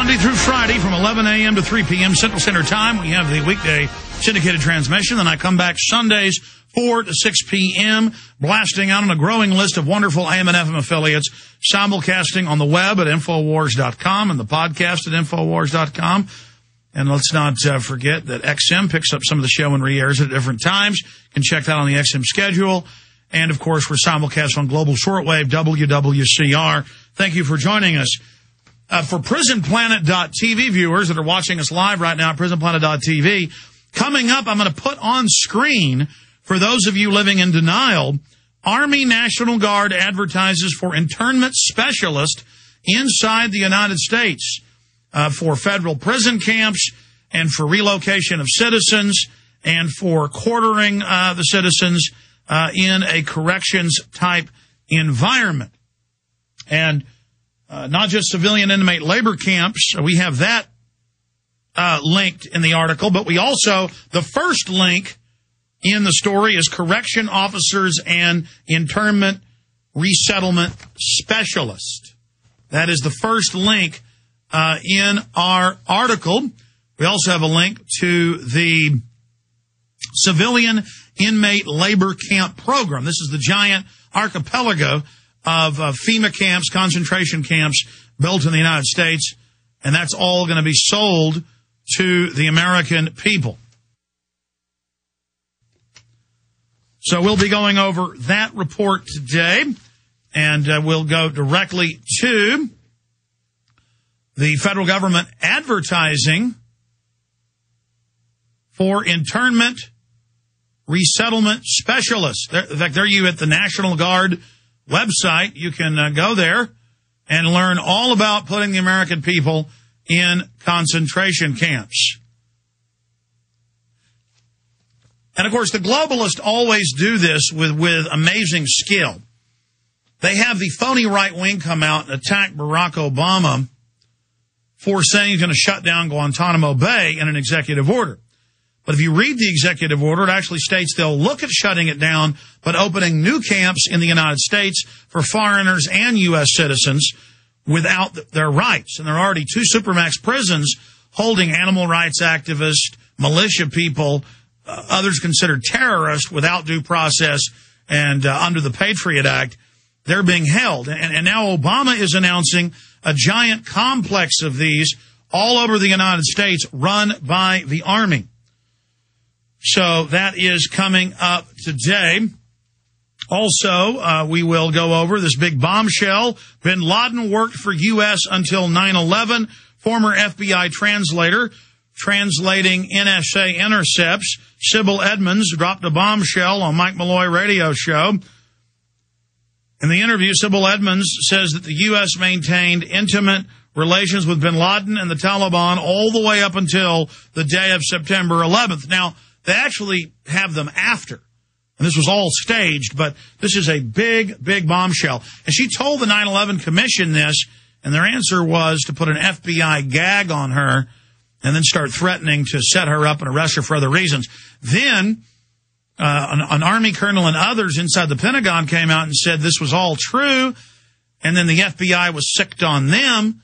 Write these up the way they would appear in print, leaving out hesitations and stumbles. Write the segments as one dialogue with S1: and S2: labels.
S1: Monday through Friday from 11 a.m. to 3 p.m. Central Standard Time. We have the weekday syndicated transmission. Then I come back Sundays 4 to 6 p.m., blasting out on a growing list of wonderful AM and FM affiliates, simulcasting on the web at Infowars.com and the podcast at Infowars.com. And let's not forget that XM picks up some of the show and re-airs at different times. You can check that on the XM schedule. And, of course, we're simulcast on Global Shortwave, WWCR. Thank you for joining us. For PrisonPlanet.tv viewers that are watching us live right now at PrisonPlanet.tv, coming up, I'm going to put on screen, for those of you living in denial, Army National Guard advertises for internment specialist inside the United States for federal prison camps and for relocation of citizens and for quartering the citizens in a corrections-type environment. And not just civilian inmate labor camps. We have that linked in the article, but we also, the first link in the story is correction officers and internment resettlement specialist. That is the first link in our article. We also have a link to the civilian inmate labor camp program. This is the giant archipelago of FEMA camps, concentration camps built in the United States, and that's all going to be sold to the American people. So we'll be going over that report today, and we'll go directly to the federal government advertising for internment resettlement specialists. In fact, there you at the National Guard website. You can go there and learn all about putting the American people in concentration camps. And, of course, the globalists always do this with amazing skill. They have the phony right wing come out and attack Barack Obama for saying he's going to shut down Guantanamo Bay in an executive order. But if you read the executive order, it actually states they'll look at shutting it down, but opening new camps in the United States for foreigners and U.S. citizens without their rights. And there are already 2 supermax prisons holding animal rights activists, militia people, others considered terrorists without due process and under the Patriot Act. They're being held. And now Obama is announcing a giant complex of these all over the United States run by the Army. So that is coming up today. Also, we will go over this big bombshell. Bin Laden worked for U.S. until 9/11. Former FBI translator translating NSA intercepts. Sybil Edmonds dropped a bombshell on Mike Malloy radio show. In the interview, Sybil Edmonds says that the U.S. maintained intimate relations with Bin Laden and the Taliban all the way up until the day of September 11th. Now, they actually have them after. And this was all staged, but this is a big, big bombshell. And she told the 9/11 Commission this, and their answer was to put an FBI gag on her and then start threatening to set her up and arrest her for other reasons. Then an Army colonel and others inside the Pentagon came out and said this was all true, and then the FBI was sicked on them,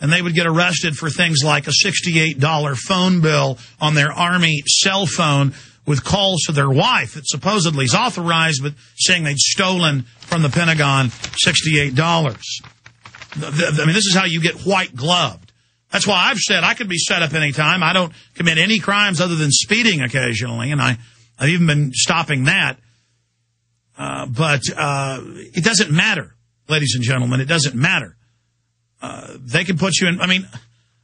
S1: and they would get arrested for things like a $68 phone bill on their Army cell phone with calls to their wife that supposedly is authorized, but saying they'd stolen from the Pentagon $68. I mean, this is how you get white-gloved. That's why I've said I could be set up any time. I don't commit any crimes other than speeding occasionally, and I've even been stopping that. But it doesn't matter, ladies and gentlemen. It doesn't matter. They can put you in. I mean,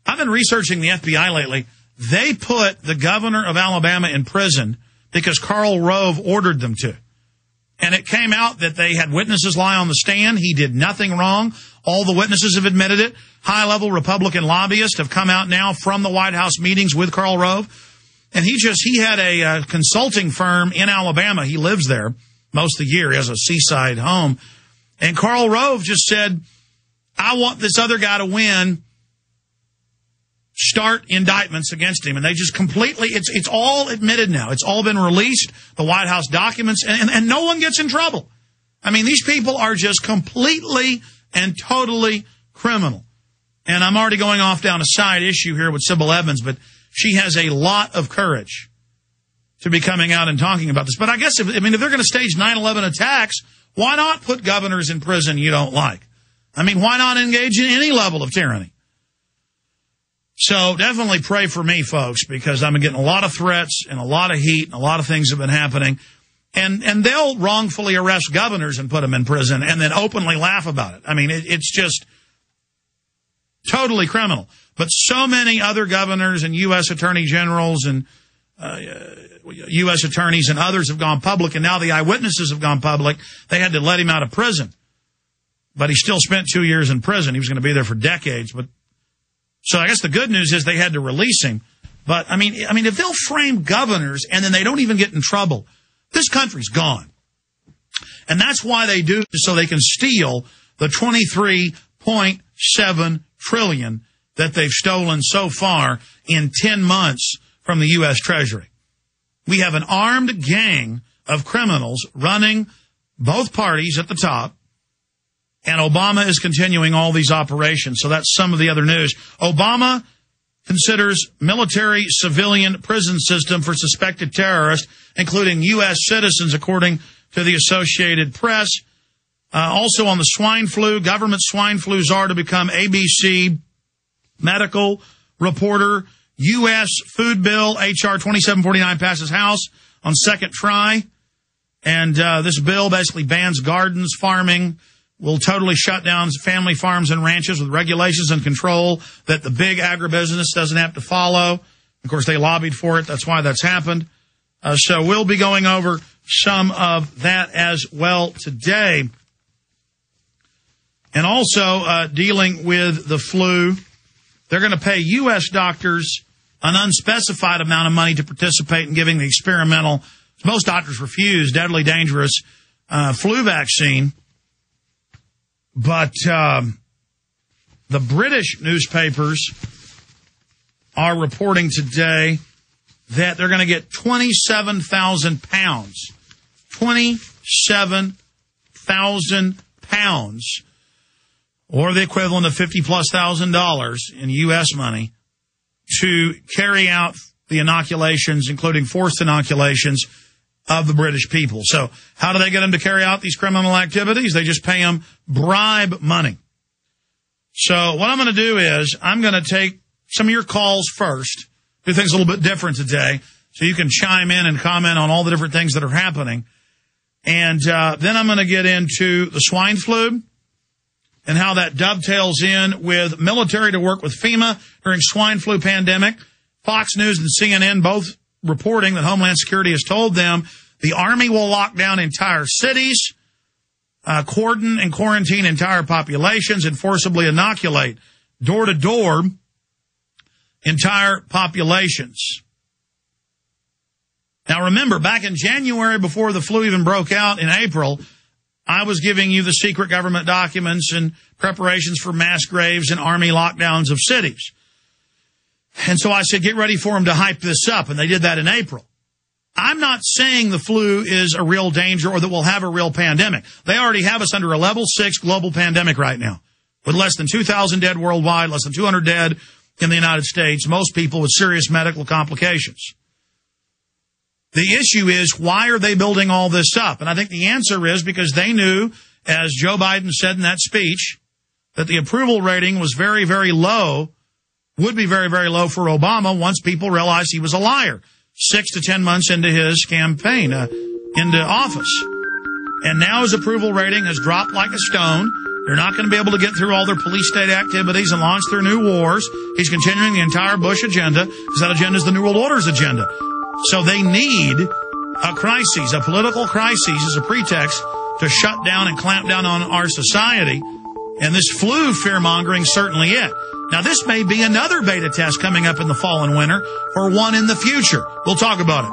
S1: I've been researching the FBI lately. They put the governor of Alabama in prison because Karl Rove ordered them to. And it came out that they had witnesses lie on the stand. He did nothing wrong. All the witnesses have admitted it. High-level Republican lobbyists have come out now from the White House meetings with Karl Rove. And he had a consulting firm in Alabama. He lives there most of the year. He has a seaside home. And Karl Rove just said, I want this other guy to win. Start indictments against him. And they just completely, it's all admitted now. It's all been released, the White House documents, and no one gets in trouble. I mean, these people are just completely and totally criminal. And I'm already going off down a side issue here with Sybil Evans, but she has a lot of courage to be coming out and talking about this. But I guess, if they're going to stage 9/11 attacks, why not put governors in prison you don't like? Why not engage in any level of tyranny? So definitely pray for me, folks, because I'm getting a lot of threats and a lot of heat and a lot of things have been happening. And they'll wrongfully arrest governors and put them in prison and then openly laugh about it. It's just totally criminal. But so many other governors and U.S. attorney generals and U.S. attorneys and others have gone public, and now the eyewitnesses have gone public. They had to let him out of prison. But he still spent 2 years in prison. He was going to be there for decades. So I guess the good news is they had to release him. But, if they'll frame governors and then they don't even get in trouble, this country's gone. And that's why they do, so they can steal the $23.7 trillion that they've stolen so far in 10 months from the U.S. Treasury. We have an armed gang of criminals running both parties at the top, and Obama is continuing all these operations. So that's some of the other news. Obama considers military civilian prison system for suspected terrorists, including U.S. citizens, according to the Associated Press. Also on the swine flu, government swine flu czar to become ABC medical reporter. U.S. food bill, H.R. 2749, passes House on second try. And this bill basically bans gardens, farming, will totally shut down family farms and ranches with regulations and control that the big agribusiness doesn't have to follow. Of course, they lobbied for it. That's why that's happened. So we'll be going over some of that as well today. And also dealing with the flu, they're going to pay U.S. doctors an unspecified amount of money to participate in giving the experimental, most doctors refuse, deadly dangerous flu vaccine. But the British newspapers are reporting today that they're going to get £27,000, £27,000, or the equivalent of $50,000+ in U.S. money, to carry out the inoculations, including forced inoculations, of the British people. So how do they get them to carry out these criminal activities? They just pay them bribe money. So what I'm going to do is I'm going to take some of your calls first, do things a little bit different today, so you can chime in and comment on all the different things that are happening. And then I'm going to get into the swine flu and how that dovetails in with military to work with FEMA during swine flu pandemic. Fox News and CNN both reporting that Homeland Security has told them the Army will lock down entire cities, cordon and quarantine entire populations, and forcibly inoculate door-to-door entire populations. Now remember, back in January, before the flu even broke out in April, I was giving you the secret government documents and preparations for mass graves and Army lockdowns of cities. And so I said, get ready for them to hype this up. And they did that in April. I'm not saying the flu is a real danger or that we'll have a real pandemic. They already have us under a level 6 global pandemic right now, with less than 2,000 dead worldwide, less than 200 dead in the United States, most people with serious medical complications. The issue is, why are they building all this up? And I think the answer is because they knew, as Joe Biden said in that speech, that the approval rating was very, very low, would be very, very low for Obama once people realized he was a liar 6 to 10 months into his campaign, into office. And now his approval rating has dropped like a stone. They're not going to be able to get through all their police state activities and launch their new wars. He's continuing the entire Bush agenda, because that agenda is the New World Order's agenda. So they need a crisis, a political crisis, as a pretext to shut down and clamp down on our society. And this flu fear-mongering certainly it. Now, this may be another beta test coming up in the fall and winter, or one in the future. We'll talk about it.